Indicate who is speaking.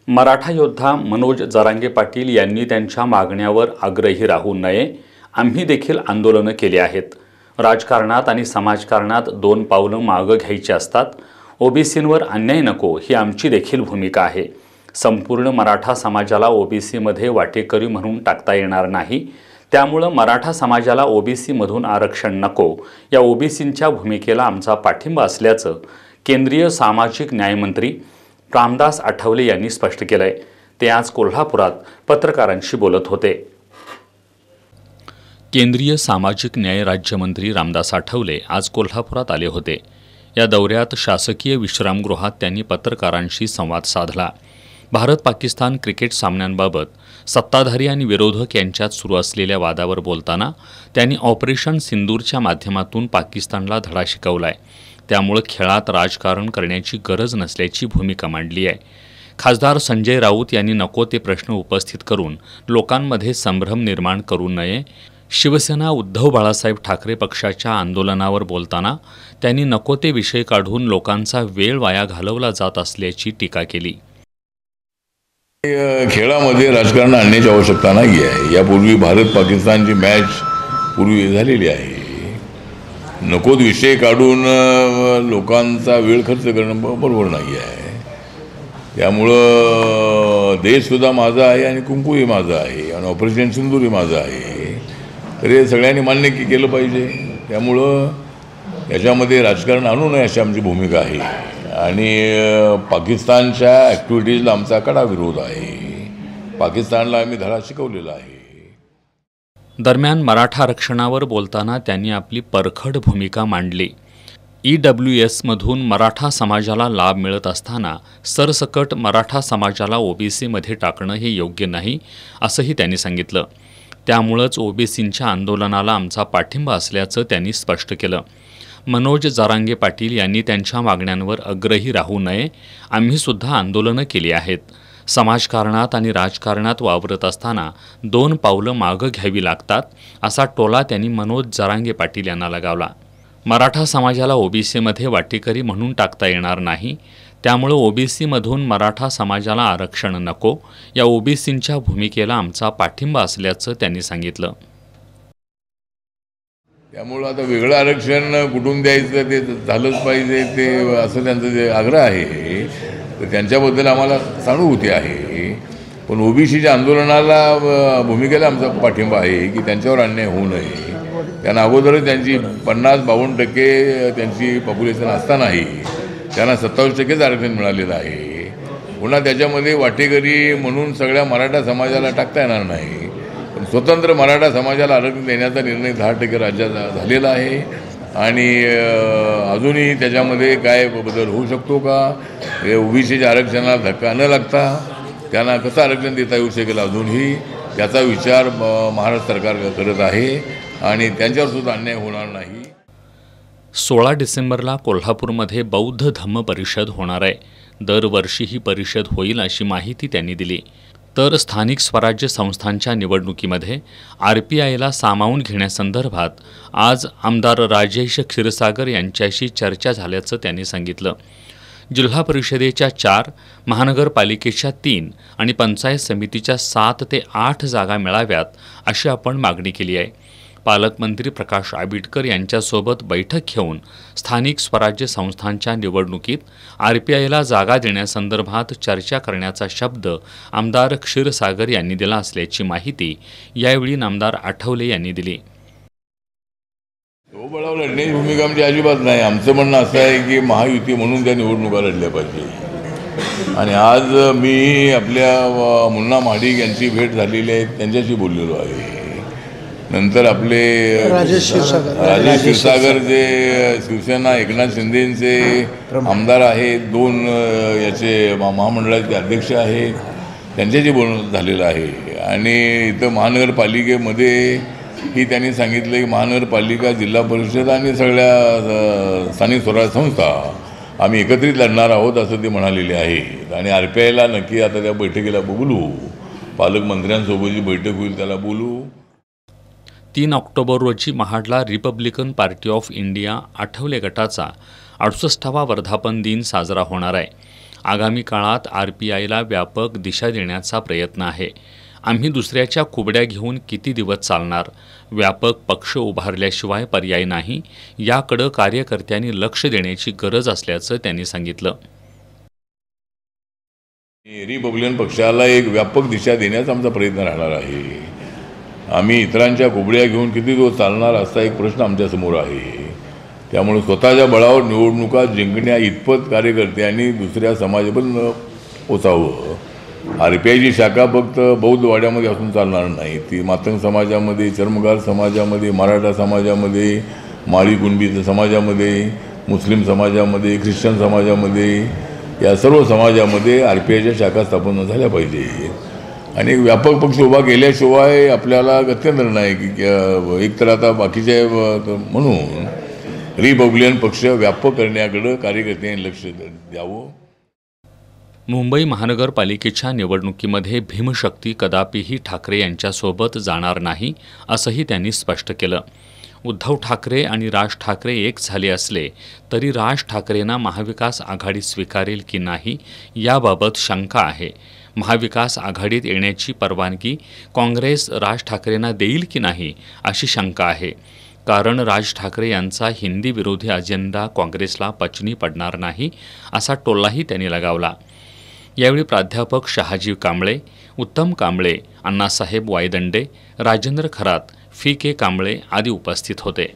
Speaker 1: मराठा योद्धा मनोज जरांगे पाटील यांनी त्यांच्या मागण्यावर आग्रही राहू नये. आम्ही देखील आंदोलनं केली आहेत. राजकारणात आणि समाजकारणात दोन पावलं मागं घ्यायची असतात. ओबीसींवर अन्याय नको ही आमची देखील भूमिका आहे. संपूर्ण मराठा समाजाला ओबीसीमध्ये वाटेकरी म्हणून टाकता येणार नाही. त्यामुळं मराठा समाजाला ओबीसीमधून आरक्षण नको या ओबीसींच्या भूमिकेला आमचा पाठिंबा असल्याचं केंद्रीय सामाजिक न्यायमंत्री रामदास आठवले यांनी स्पष्ट केलंय. ते आज कोल्हापुरात पत्रकारांशी बोलत होते. केंद्रीय सामाजिक न्याय राज्यमंत्री रामदास आठवले आज कोल्हापुरात आले होते. या दौऱ्यात शासकीय विश्रामगृहात त्यांनी पत्रकारांशी संवाद साधला. भारत-पाकिस्तान क्रिकेट सामन्यांबाबत सत्ताधारी आणि विरोधक यांच्यात सुरू असलेल्या वादावर बोलताना त्यांनी ऑपरेशन सिंदूरच्या माध्यमातून पाकिस्तानला धडा शिकवलाय. त्यामुळे खेळात राजकारण करण्याची गरज नसल्याची भूमिका मांडली आहे. खासदार संजय राऊत यांनी नको ते प्रश्न उपस्थित करून लोकांमध्ये संभ्रम निर्माण करू नये. शिवसेना उद्धव बाळासाहेब ठाकरे पक्षाच्या आंदोलनावर बोलताना त्यांनी नको ते विषय काढून लोकांचा वेळ वाया घालवला जात असल्याची टीका केली.
Speaker 2: खेळामध्ये राजकारण आणण्याची आवश्यकता नाही आहे. यापूर्वी भारत-पाकिस्तानची मॅच पूर्वी झालेली आहे. नकोत विषय काढून लोकांचा वेळ खर्च करणं बरोबर नाही आहे. त्यामुळं देशसुद्धा माझा आहे आणि कुंकूही माझं आहे आणि ऑपरेशन सिंदूरही माझं आहे. तर हे सगळ्यांनी मान्य केलं पाहिजे. त्यामुळं याच्यामध्ये राजकारण आणू नये अशी आमची भूमिका आहे. आणि पाकिस्तानच्या ॲक्टिव्हिटीजला आमचा कडा विरोध आहे. पाकिस्तानला आम्ही धडा शिकवलेला आहे.
Speaker 1: दरम्यान मराठा आरक्षणावर बोलताना त्यांनी आपली परखड भूमिका मांडली. EWSमधून मराठा समाजाला लाभ मिळत असताना सरसकट मराठा समाजाला ओबीसीमध्ये टाकणं हे योग्य नाही असंही त्यांनी सांगितलं. त्यामुळंच ओबीसींच्या आंदोलनाला आमचा पाठिंबा असल्याचं त्यांनी स्पष्ट केलं. मनोज जरांगे पाटील यांनी त्यांच्या मागण्यांवर आग्रही राहू नये. आम्हीसुद्धा आंदोलनं केली आहेत. समाजकारणात आणि राजकारणात वावरत असताना दोन पावलं मागं घ्यावी लागतात असा टोला त्यांनी मनोज जरांगे पाटील यांना लगावला. मराठा समाजाला ओबीसीमध्ये वाटेकरी म्हणून टाकता येणार नाही. त्यामुळं ओबीसीमधून मराठा समाजाला आरक्षण नको या ओबीसींच्या भूमिकेला आमचा पाठिंबा असल्याचं त्यांनी सांगितलं.
Speaker 2: त्यामुळं आता वेगळं आरक्षण कुठून द्यायचं ते झालंच पाहिजे ते असं त्यांचं जे आग्रह आहे तर त्यांच्याबद्दल आम्हाला सहानुभूती आहे. पण ओबीसीच्या आंदोलनाला भूमिकेला आमचा पाठिंबा आहे की त्यांच्यावर अन्याय होऊ नये. त्यांना अगोदरच त्यांची 50-52% त्यांची पॉप्युलेशन असतानाही त्यांना 27% आरक्षण मिळालेलं आहे. पुन्हा त्याच्यामध्ये वाटेकरी म्हणून सगळ्या मराठा समाजाला टाकता येणार नाही. पण स्वतंत्र मराठा समाजाला आरक्षण देण्याचा निर्णय 10% राज्यात झालेला आहे. आणि अजूनही त्याच्यामध्ये काय बदल होऊ शकतो का? ओबीसीच्या आरक्षणाला धक्का न लागता त्यांना कसं आरक्षण देता येऊ शकेल अजूनही त्याचा विचार महाराष्ट्र सरकार करत आहे आणि त्यांच्यावरसुद्धा अन्याय होणार नाही.
Speaker 1: 16 डिसेंबरला कोल्हापूरमध्ये बौद्ध धम्म परिषद होणार आहे. दरवर्षी ही परिषद होईल अशी माहिती त्यांनी दिली. तर स्थानिक स्वराज्य संस्थांच्या निवडणुकीमध्ये RPIला सामावून घेण्यासंदर्भात आज आमदार राजेश क्षीरसागर यांच्याशी चर्चा झाल्याचं त्यांनी सांगितलं. जिल्हा परिषदेच्या 4, महानगरपालिकेच्या 3 आणि पंचायत समितीच्या 7 ते 8 जागा मिळाव्यात अशी आपण मागणी केली आहे. पालकमंत्री प्रकाश आंबेडकर यांच्यासोबत बैठक घेऊन स्थानिक स्वराज्य संस्थांच्या निवडणुकीत RPIला जागा देण्यासंदर्भात चर्चा करण्याचा शब्द आमदार क्षीरसागर यांनी दिला असल्याची माहिती यावेळी नामदार आठवले यांनी दिली.
Speaker 2: तो बळाव लढण्याची भूमिका आमची अजिबात नाही. आमचं म्हणणं असं आहे की महायुती म्हणून त्या निवडणुका लढल्या पाहिजे. आणि आज मी आपल्या मुन्ना महाडिक यांची भेट झालेली आहे, त्यांच्याशी बोललेलो आहे. नंतर आपले राजेश क्षीरसागर जे शिवसेना एकनाथ शिंदेचे आमदार आहेत, 2 याचे महामंडळाचे अध्यक्ष आहेत, त्यांच्याशी बोलणं झालेलं आहे. आणि इथं महानगरपालिकेमध्ये ही त्यांनी सांगितलं की महानगरपालिका, जिल्हा परिषद आणि सगळ्या स्थानिक स्वराज्य संस्था आम्ही एकत्रित लढणार आहोत असं ते म्हणालेले आहेत. आणि RPIला नक्की आता त्या बैठकीला बोलू, पालकमंत्र्यांसोबत जी बैठक होईल त्याला बोलू.
Speaker 1: 3 ऑक्टोबर रोजी महाडला Republican Party of India Athawale गटाचा 68वा वर्धापन दिन साजरा होणार आहे. आगामी काळात RPIला व्यापक दिशा देण्याचा प्रयत्न आहे. आम्ही दुसऱ्याच्या कुबड्या घेऊन किती दिवस चालणार? व्यापक पक्ष उभारल्याशिवाय पर्याय नाही. याकडे कार्यकर्त्यांनी लक्ष देण्याची गरज असल्याचं त्यांनी सांगितलं.
Speaker 2: रिपब्लिकन पक्षाला एक व्यापक दिशा देण्याचा आमचा प्रयत्न राहणार आहे. आम्ही इतरांच्या कुबड्या घेऊन किती दिवस चालणार असा एक प्रश्न आमच्यासमोर आहे. त्यामुळे स्वतःच्या बळावर निवडणुका जिंकण्या इतपत कार्यकर्त्यांनी दुसऱ्या समाजाबद्दल पोचावं. RPIची शाखा फक्त बौद्ध वाड्यामध्ये असून चालणार नाही. ती मातंग समाजामध्ये, चर्मकार समाजामध्ये, मराठा समाजामध्ये, माळी कुणबी समाजामध्ये, मुस्लिम समाजामध्ये, ख्रिश्चन समाजामध्ये, या सर्व समाजामध्ये RPIच्या शाखा स्थापन झाल्या पाहिजे. आणि एक व्यापक पक्ष उभा केल्याशिवाय आपल्याला गत्यंतर नाही की एक तर आता बाकीचे म्हणून रिपब्लिकन पक्ष व्यापक करण्याकडे कार्यकर्त्यांनी लक्ष द्यावं.
Speaker 1: मुंबई महानगरपालिकेच्या निवडणुकीमध्ये भीमशक्ती कदापिही ठाकरे यांच्यासोबत जाणार नाही असंही त्यांनी स्पष्ट केलं. उद्धव ठाकरे आणि राज ठाकरे एक झाले असले तरी राज ठाकरेंना महाविकास आघाडी स्वीकारेल की नाही याबाबत शंका आहे. महाविकास आघाडीत येण्याची परवानगी काँग्रेस राज ठाकरेंना देईल की नाही अशी शंका आहे. कारण राज ठाकरे यांचा हिंदी विरोधी अजेंडा काँग्रेसला पचनी पडणार नाही असा टोलाही त्यांनी लगावला. यावेळी प्राध्यापक शहाजी कांबळे, उत्तम कांबळे, अण्णासाहेब वायदंडे, राजेंद्र खरात, FK कांबळे आदी उपस्थित होते.